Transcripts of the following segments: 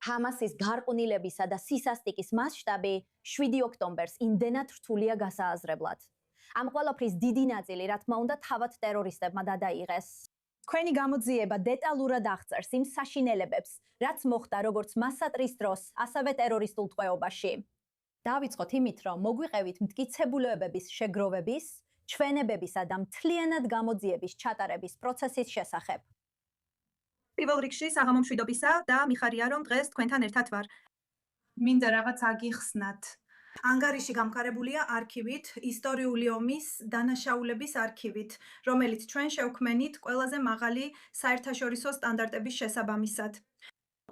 ჰამასის გარყვნილებისა და სისასტიკის მასშტაბი 7 ოქტომბერს იმდენად რთულია გასააზრებლად. ამ ყველაფრის დიდი ნაწილი, რა თქმა უნდა, თავად ტერორისტებმა დადაიღეს. Თქვენი გამოძიება დეტალურად აღწერს იმ საშინელებებს, რაც მოხდა როგორც მასატრის დროს, ასევე ტერორისტულ ტყვეობაში. დავიწყოთ იმით, რომ მოგვიყევით მტკიცებულებების შეგროვების, ჩვენებებისა და მთლიანად გამოძიების ჩატარების პროცესის შესახებ. პირველ რიგში საღამო მშვიდობისა და მიხარია რომ დღეს თქვენთან ერთად ვარ. მინდა რაღაც აგიხსნათ. ანგარიში გამყარებულია არქივით, ისტორიული ომის დანაშაულების არქივით, რომელიც ჩვენ შევქმნით ყველაზე მაღალი საერთაშორისო სტანდარტების შესაბამისად.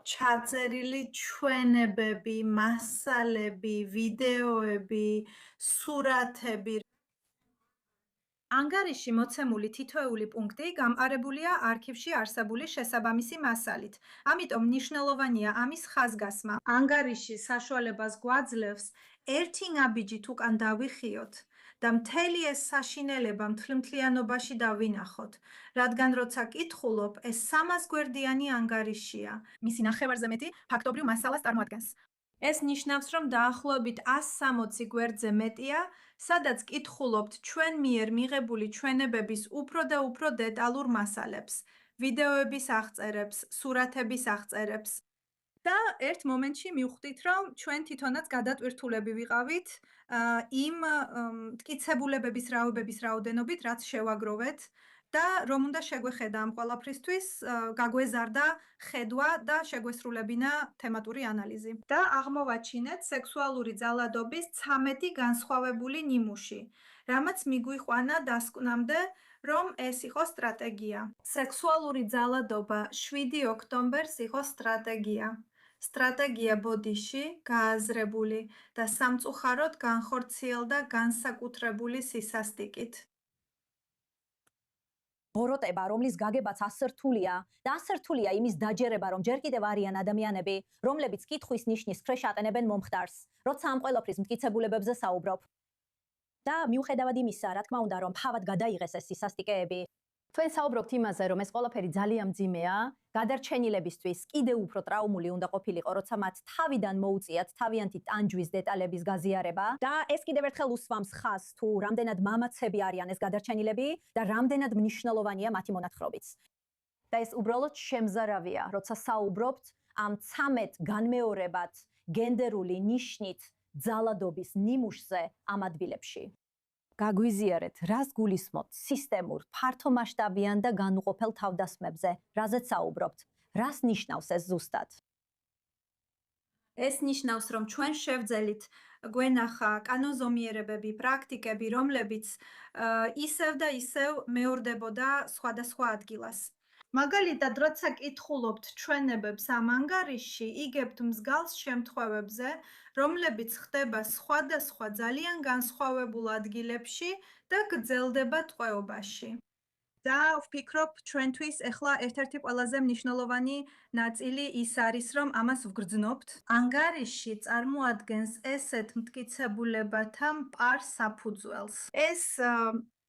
ჩაწერილი ჩვენებები, მასალები, ვიდეოები, სურათები. ანგარიში მოცემული თითოეული პუნქტი გამყარებულია არქივში არსებული შესაბამისი მასალით. ამიტომ მნიშვნელოვანია ამის ხაზგასმა. ანგარიში საშუალებას გვაძლევს ერთი ნაბიჯით უკან დავიხიოთ და მთელი ეს საშინელება მთლიანობაში დავინახოთ, რადგან როცა კითხულობ, ეს 300 გვერდიანი ანგარიშია. მისი ნახევარზე მეტი ფაქტობრივ მასალას წარმოადგენს. ეს ნიშნავს, რომ დაახლოებით 160 გვერდზე მეტია, სადაც კითხულობთ ჩვენ მიერ მიღებული ჩვენებების უფრო და უფრო დეტალურ მასალებს, ვიდეოების აღწერებს, სურათების აღწერებს. და ერთ მომენტში მივხვდით, რომ ჩვენ თვითონაც გადატვირთულები ვიყავით იმ მტკიცებულებების რაოდენობის რაოდენობით, რაც შევაგროვეთ და რომ უნდა შეგვეხედა ამ ყველაფრისთვის, გაგვეზარდა ხედვა და შეგვესრულებინა თემატური ანალიზი. და აღმოვაჩინეთ სექსუალური ძალადობის 13 განსხვავებული ნიმუში, რამაც მიგვიყვანა დასკვნამდე, რომ ეს იყო სტრატეგია. სექსუალური ძალადობა 7 ოქტომბერს იყო სტრატეგია. სტრატეგია ბოდიში, გააზრებული და სამწუხაროდ განხორციელდა განსაკუთრებული სისასტიკით. ბოროტება, რომლის გაგებაც ასე რთულია და ასე რთულია იმის დაჯერება, რომ ჯერ კიდევ არიან ადამიანები, რომლებიც კითხვის ნიშნის ქვეშ ატენებენ მომხდარს, როცა ამ ყველაფრის მტკიცებულებებზე საუბრობ. და მიუხედავად იმისა, რა თქმა უნდა, რომ თავად გადაიღეს ეს სისასტიკეები, თქვენ საუბრობთ იმაზე, რომ ეს ყველაფერი ძალიან მძიმეა, გადარჩენილებისთვის კიდევ უფრო ტრაუმული უნდა ყოფილიყო, როცა მათ თავიდან მოუწიათ თავიანთი ტანჯვის დეტალების გაზიარება და ეს კიდევ ერთხელ უსვამს ხაზს თუ რამდენად მამაცები არიან ეს გადარჩენილები და რამდენად მნიშვნელოვანია მათი მონათხრობიც. და ეს უბრალოდ შემზარავია, როცა საუბრობთ ამ 13 განმეორებად გენდერული ნიშნით ძალადობის ნიმუშზე ამ ადგილებში. გაგვიზიარეთ, რას გულისხმობთ სისტემურ, ფართომასშტაბიან და განუყოფელ თავდასხმებზე, რაზეც საუბრობთ, რას ნიშნავს ეს ზუსტად? ეს ნიშნავს, რომ ჩვენ შევძელით გვენახა კანონზომიერებები, პრაქტიკები, რომლებიც ისევ და ისევ მეორდებოდა სხვადასხვა ადგილას. მაგალითად, როცა კითხულობთ ჩვენებებს ამ ანგარიში, იგებთ მსგავს შემთხვევებზე, რომლებიც ხდება სხვადასხვა ძალიან განსხვავებულ ადგილებში და გრძელდება ტყვეობაში. და ვფიქრობ, ჩვენთვის ახლა ერთ-ერთი ყველაზე მნიშვნელოვანი ნაწილი ის არის, რომ ამას ვგრძნობთ. ანგარიში წარმოადგენს ესეთ მტკიცებულებათა მპარ საფუძველს. ეს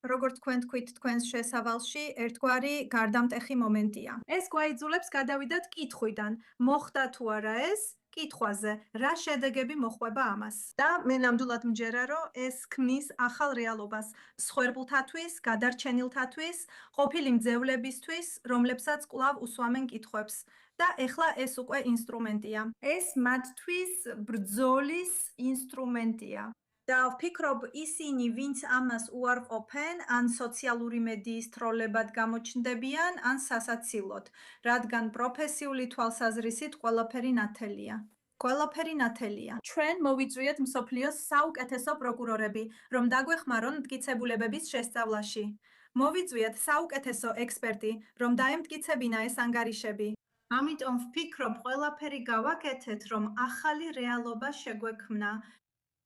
როგორც თქვენ თქვით თქვენს შესავალში, ერთგვარი გარდამტეხი მომენტია. ეს გვაიძულებს გადავიდეთ კითხვიდან, მოხდა თუ არა ეს, კითხვაზე, რა შედეგები მოჰყვება ამას. და მე ნამდვილად მჯერა, რომ ეს ქმნის ახალ რეალობას მსხვერპლთათვის, გადარჩენილთათვის, ყოფილი მძევლებისთვის, რომლებსაც კვლავ უსვამენ კითხვებს. და ეხლა ეს უკვე ინსტრუმენტია. ეს მათთვის ბრძოლის ინსტრუმენტია. და ვფიქრობ, ისინი, ვინც ამას უარყოფენ, ან სოციალური მედიის ტროლებად გამოჩნდებიან, ან სასაცილოდ, რადგან პროფესიული თვალსაზრისით ყველაფერი ნათელია. ყველაფერი ნათელია. ჩვენ მოვიწვიეთ მსოფლიოს საუკეთესო პროკურორები, რომ დაგვეხმარონ მტკიცებულებების შესწავლაში. მოვიწვიეთ საუკეთესო ექსპერტი, რომ დაემტკიცებინა ეს ანგარიშები. ამიტომ ვფიქრობ, ყველაფერი გავაკეთეთ, რომ ახალი რეალობა შეგვექმნა.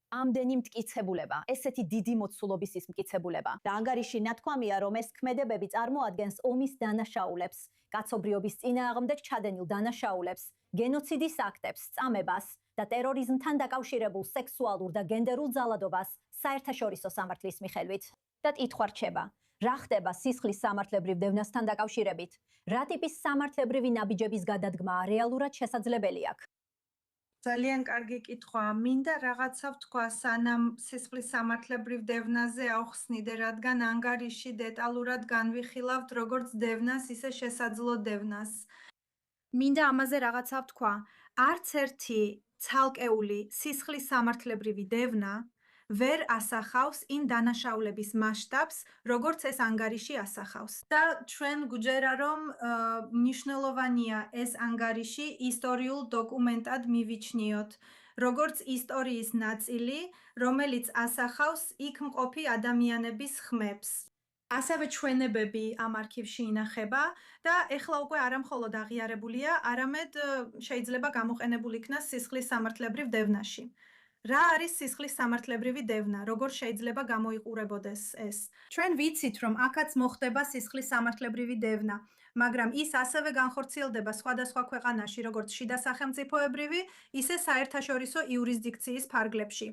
ამდენი მტკიცებულება, ესეთი დიდი მოცულობის ის მტკიცებულება. და ანგარიში ნათქვამია, რომ ეს ქმედებები წარმოადგენს ომის დანაშაულებს, კაცობრიობის წინააღმდეგ ჩადენილ დანაშაულებს, გენოციდის აქტებს, წამებას და ტერორიზმთან დაკავშირებულ სექსუალურ და გენდერულ ძალადობას საერთაშორისო სამართლის მიხედვით. და კითხვა რჩება, რა ხდება სისხლის სამართლებრივ დევნასთან დაკავშირებით? რა ტიპის სამართლებრივი ნაბიჯების გადადგმა რეალურად შესაძლებელი აქვს? ძალიან კარგი კითხვა. მინდა რაღაცა ვთქვა, სანამ სისხლის სამართლებრივ დევნაზე ავხსნიდე, რადგან ანგარიში დეტალურად განვიხილავთ როგორც დევნას, ისე შესაძლო დევნას. მინდა ამაზე რაღაცა ვთქვა. არც ერთი ცალკეული სისხლის სამართლებრივი დევნა ვერ ასახავს იმ დანაშაულების მასშტაბს, როგორც ეს ანგარიში ასახავს. და ჩვენ გვჯერა, რომ მნიშვნელოვანია ეს ანგარიში ისტორიულ დოკუმენტად მივიჩნიოთ, როგორც ისტორიის ნაწილი, რომელიც ასახავს იქ მყოფი ადამიანების ხმებს. ასევე ჩვენებები ამ არქივში ინახება და ეხლა უკვე არა მხოლოდ აღიარებულია, არამედ შეიძლება გამოყენებულ იქნას სისხლის სამართლებრივ დევნაში. რა არის სისხლის სამართლებრივი დევნა? როგორ შეიძლება გამოიყურებოდეს ეს? ჩვენ ვიცით, რომ აქაც მოხდება სისხლის სამართლებრივი დევნა, მაგრამ ის ასევე განხორციელდება სხვადასხვა ქვეყანაში, როგორც შიდა სახელმწიფოებრივი, ისე საერთაშორისო იურისდიქციის ფარგლებში.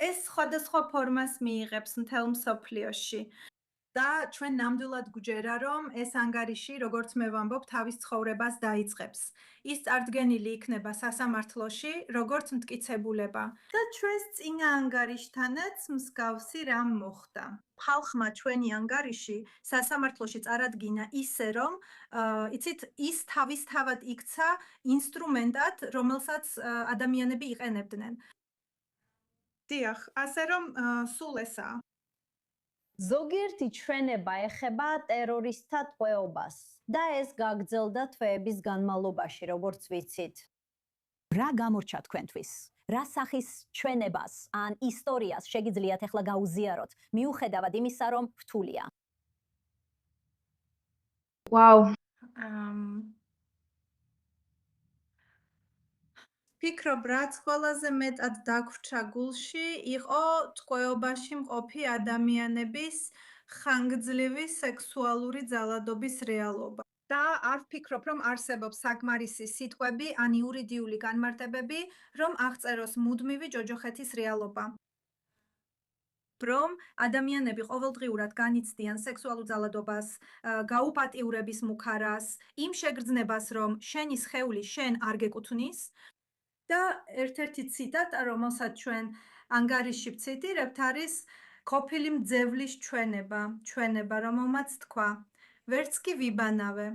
ეს სხვადასხვა ფორმას მიიღებს მთელ მსოფლიოში. და ჩვენ ნამდვილად გვჯერა, რომ ეს ანგარიში, როგორც მე ვამბობ, თავის ცხოვრებას დაიწყებს. ის წარდგენილი იქნება სასამართლოში, როგორც მტკიცებულება. და ჩვენს წინა ანგარიშთანაც მსგავსი რამ მოხდა. ხალხმა ჩვენი ანგარიში სასამართლოში წარადგინა ისე, რომ იცით, ის თავისთავად იქცა ინსტრუმენტად, რომელსაც ადამიანები იყენებდნენ. დიახ, ასე რომ სულ ესაა. ზოგიერთი ჩვენება ეხება ტერორისტთა ტყვეობას და ეს გაგრძელდა თვეების განმავლობაში, როგორც ვიცით. რა გამორჩა თქვენთვის? რა სახის ჩვენებას ან ისტორიას შეგიძლიათ ახლა გაუზიაროთ, მიუხედავად იმისა, რომ რთულია? ვაუ. ფიქრობ, რაც ყველაზე მეტად დაგვრჩა გულში, იყო ტყვეობაში მყოფი ადამიანების ხანგრძლივი სექსუალური ძალადობის რეალობა. და არ ვფიქრობ, რომ არსებობს საკმარისი სიტყვები ან იურიდიული განმარტებები, რომ აღწეროს მუდმივი ჯოჯოხეთის რეალობა. რომ ადამიანები ყოველდღიურად განიცდიან სექსუალურ ძალადობას, გაუპატიურების მუქარას, იმ შეგრძნებას, რომ შენი სხეული შენ არ გეკუთვნის. და ერთ-ერთი ციტატა, რომელსაც ჩვენ ანგარიში ვციტირებთ, არის ყოფილი მძევლის ჩვენება, რომელმაც თქვა: ვერც კი ვიბანავე.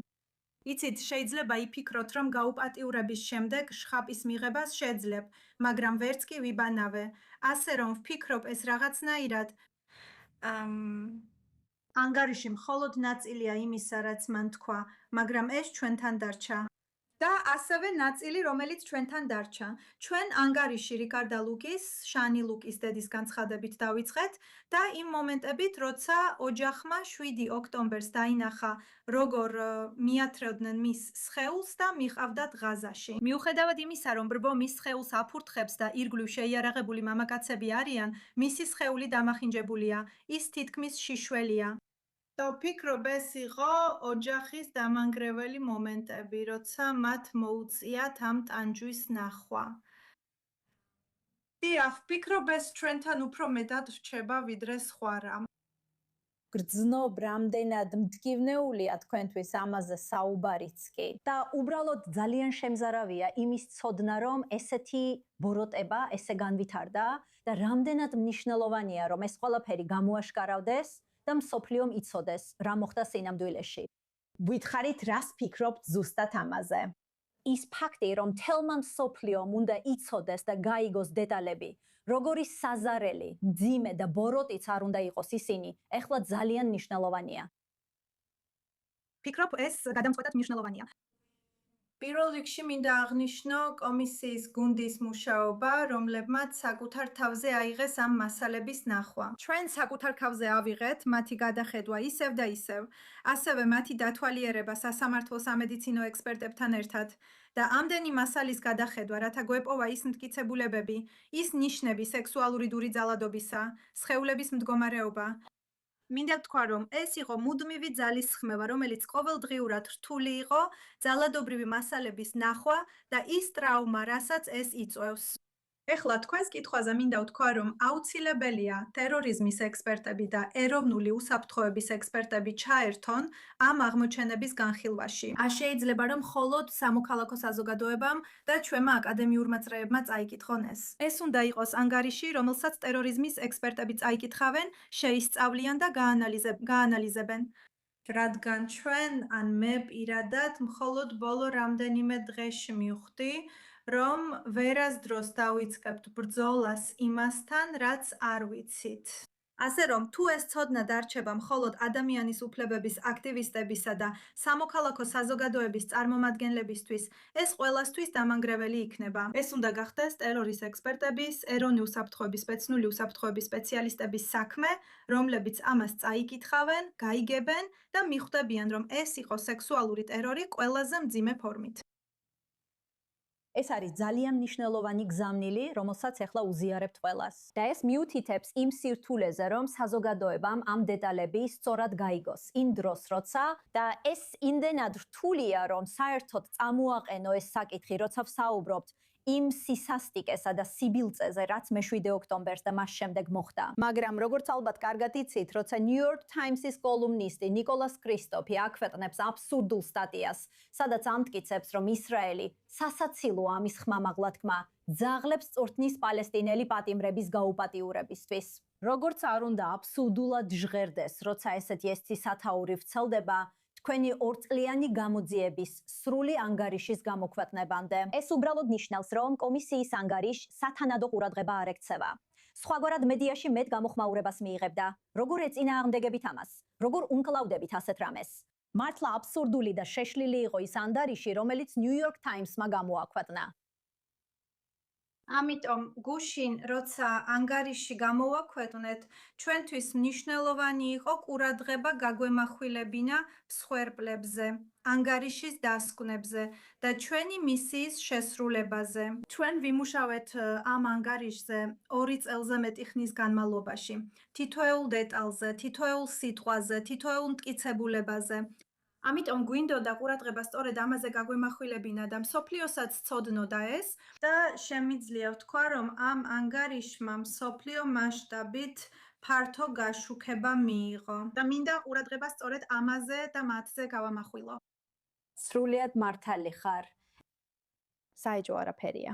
იცით, შეიძლება იფიქროთ, რომ გაუპატიურების შემდეგ შხაპის მიღებას შეძლებ, მაგრამ ვერც კი ვიბანავე. ასე რომ ვფიქრობ, ეს რაღაცნაირად ანგარიში მხოლოდ ნაწილია იმისა, რაც მან თქვა, მაგრამ ეს ჩვენთან დარჩა. და ასევე ნაწილი, რომელიც ჩვენთან დარჩა. ჩვენ ანგარიში რიკარდა ლუკის, შანი ლუკის დედის განცხადებით დავიწყეთ და იმ მომენტებით, როცა ოჯახმა 7 ოქტომბერს დაინახა, როგორ მიათრევდნენ მის სხეულს და მიყავდათ ღაზაში. მიუხედავად იმისა, რომ ბრბო მის სხეულს აფურთხებს და ირგვლივ შეიარაღებული მამაკაცები არიან, მისი სხეული დამახინჯებულია, ის თითქმის შიშველია. და ვფიქრობ, ეს იყო ოჯახის დამანგრეველი მომენტები, როცა მათ მოუწიათ ამ ტანჯვის ნახვა. დიახ, ვფიქრობ, ეს ჩვენთან უფრო მეტად რჩება, ვიდრე სხვა რამ. გრძნობ, რამდენად მტკივნეულია თქვენთვის ამაზე საუბარიც კი. და უბრალოდ ძალიან შემზარავია იმის ცოდნა, რომ ესეთი ბოროტება ესე განვითარდა და რამდენად მნიშვნელოვანია, რომ ეს ყველაფერი გამოაშკარავდეს და მსოფლიომ იცოდეს, რა მოხდა სინამდვილეში. ვითხარით, რას ფიქრობთ ზუსტად ამაზე? ის ფაქტი, რომ თელმა მსოფლიომ უნდა იცოდეს და გაიგოს დეტალები, როგორი საზარელი, მძიმე და ბოროტიც არ უნდა იყოს ისინი, ეხლა ძალიან მნიშვნელოვანია. ვფიქრობ, ეს გადამწყვეტად მნიშვნელოვანია. პირველ რიგში მინდა აღნიშნო კომისიის გუნდის მუშაობა, რომლებმაც საკუთარ თავზე აიღეს ამ მასალების ნახვა. ჩვენ საკუთარ თავზე ავიღეთ მათი გადახედვა ისევ და ისევ, ასევე მათი დათვალიერება სასამართლო სამედიცინო ექსპერტებთან ერთად და ამდენი მასალის გადახედვა, რათა გვეპოვა ის მტკიცებულებები, ის ნიშნები სექსუალური დური ძალადობისა, სხეულების მდგომარეობა. მინდა ვთქვა, რომ ეს იყო მუდმივი ძალის ხმევა, რომელიც ყოველდღიურად რთული იყო, ძალადობრივი მასალების ნახვა და ის ტრაუმა, რასაც ეს იწვევს. ეხლა თქვენს კითხვაზე მინდა ვთქვა, რომ აუცილებელია ტერორიზმის ექსპერტები და ეროვნული უსაფრთხოების ექსპერტები ჩაერთონ ამ აღმოჩენების განხილვაში. შეიძლება რომ მხოლოდ სამოქალაქო საზოგადოებამ და ჩვენმა აკადემიურმა წრეებმა წაიკითხონ ეს. ეს უნდა იყოს ანგარიში, რომელსაც ტერორიზმის ექსპერტები წაიკითხავენ, შეისწავლიან და გაანალიზებენ. რადგან ჩვენ ან მე პირადად მხოლოდ ბოლო რამდენიმე დღეში მივხვდი, რომ ვერასდროს დავიწყებთ ბრძოლას იმასთან, რაც არ ვიცით. ასე რომ, თუ ეს ცოდნა დარჩება მხოლოდ ადამიანის უფლებების აქტივისტებისა და სამოქალაქო საზოგადოების წარმომადგენლებისთვის, ეს ყველასთვის დამანგრეველი იქნება. ეს უნდა გახდეს ტერორის ექსპერტების, ეროვნული უსაფრთხოების, ბეცნული უსაფრთხოების სპეციალისტების საქმე, რომლებიც ამას წაიკითხავენ, გაიგებენ და მიხვდებიან, რომ ეს იყო სექსუალური ტერორი ყველაზე მძიმე ფორმით. ეს არის ძალიან მნიშვნელოვანი გზავნილი, რომელსაც ახლა უზიარებთ ყველას. და ეს მიუთითებს იმ სირთულეზე, რომ საზოგადოებამ ამ დეტალები სწორად გაიგოს. იმ დროს, როცა და ეს იმდენად რთულია, რომ საერთოდ წამოაყენო ეს საკითხი, როცა ვსაუბრობთ იმ სისასტიკესა და სიბილწეზე, რაც მე-7 ოქტომბერს და მას შემდეგ მოხდა. მაგრამ როგორც ალბათ კარგად იცით, როცა New York Times-ის კოლუმნისტი ნიკოლას კრისტოფი აქვეყნებს აბსურდულ სტატიას, სადაც ამტკიცებს, რომ ისრაელი სასაცილოა ამის ხმამაღლა თქმა, ძაღლებს წვრთნის პალესტინელი პატიმრების გაუპატიურებისთვის. როგორც არ უნდა აბსურდულად ჟღერდეს, როცა ესეთი ესცი სათაური ვრცელდება, თქვენი ორწლიანი გამოძიების სრული ანგარიშის გამოქვეყნებამდე. ეს უბრალოდ ნიშნავს, რომ კომისიის ანგარიშს სათანადო ყურადღება არ ექცევა. სხვაგვარად მედიაში მეტ გამოხმაურებას მიიღებდა. როგორ ეწინააღმდეგებით ამას? როგორ უმკლავდებით ასეთ რამეს? მართლა აბსურდული და შეშლილი იყო ის ანგარიში, რომელიც New York Times-მა გამოაქვეყნა. ამიტომ გუშინ, როცა ანგარიში გამოვაქვეყნეთ, ჩვენთვის მნიშვნელოვანი იყო ყურადღება გაგვემახვილებინა მსხვერპლებზე, ანგარიშის დასკვნებზე და ჩვენი მისიის შესრულებაზე. ჩვენ ვიმუშავეთ ამ ანგარიშზე 2 წელზე მეტი ხნის განმავლობაში. თითოეულ დეტალზე, თითოეულ სიტყვაზე, თითოეულ მტკიცებულებაზე. ამიტომ გვინდოდა ყურადღება სწორედ ამაზე გაგვემახვილებინა და მსოფლიოსაც ცოდნოდა ეს და შემიძლია ვთქვა, რომ ამ ანგარიშმა მსოფლიო მასშტაბით ფართო გაშუქება მიიღო და მინდა ყურადღება სწორედ ამაზე და მათზე გავამახვილო. სრულიად მართალი ხარ. საეჭვო არაფერია.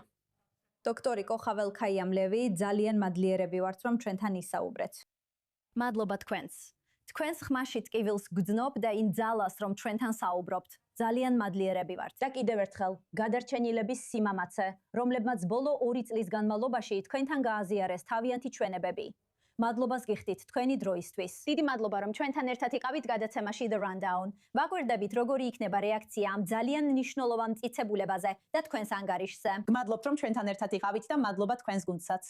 დოქტორი კოხაველქაიამლევი, ძალიან მადლიერები ვართ, რომ ჩვენთან ისაუბრეთ. მადლობა თქვენს. თქვენს ხმაში ტკივილს გძნობ და იმ ძალას, რომ ჩვენთან საუბრობთ. ძალიან მადლიერები ვართ. და კიდევ ერთხელ, გადარჩენილების სიმამაცე, რომლებმაც ბოლო 2 წლის განმავლობაში თქვენთან გააზიარეს თავიანთი ჩვენებები. მადლობას გიხდით თქვენი დროისთვის. დიდი მადლობა, რომ ჩვენთან ერთად იყავით გადაცემაში The Rundown. ვაკვირდებით, როგორი იქნება რეაქცია ამ ძალიან მნიშვნელოვან მტკიცებულებაზე და თქვენს ანგარიშზე. გმადლობთ, რომ ჩვენთან ერთად იყავით და მადლობა თქვენს გუნდსაც.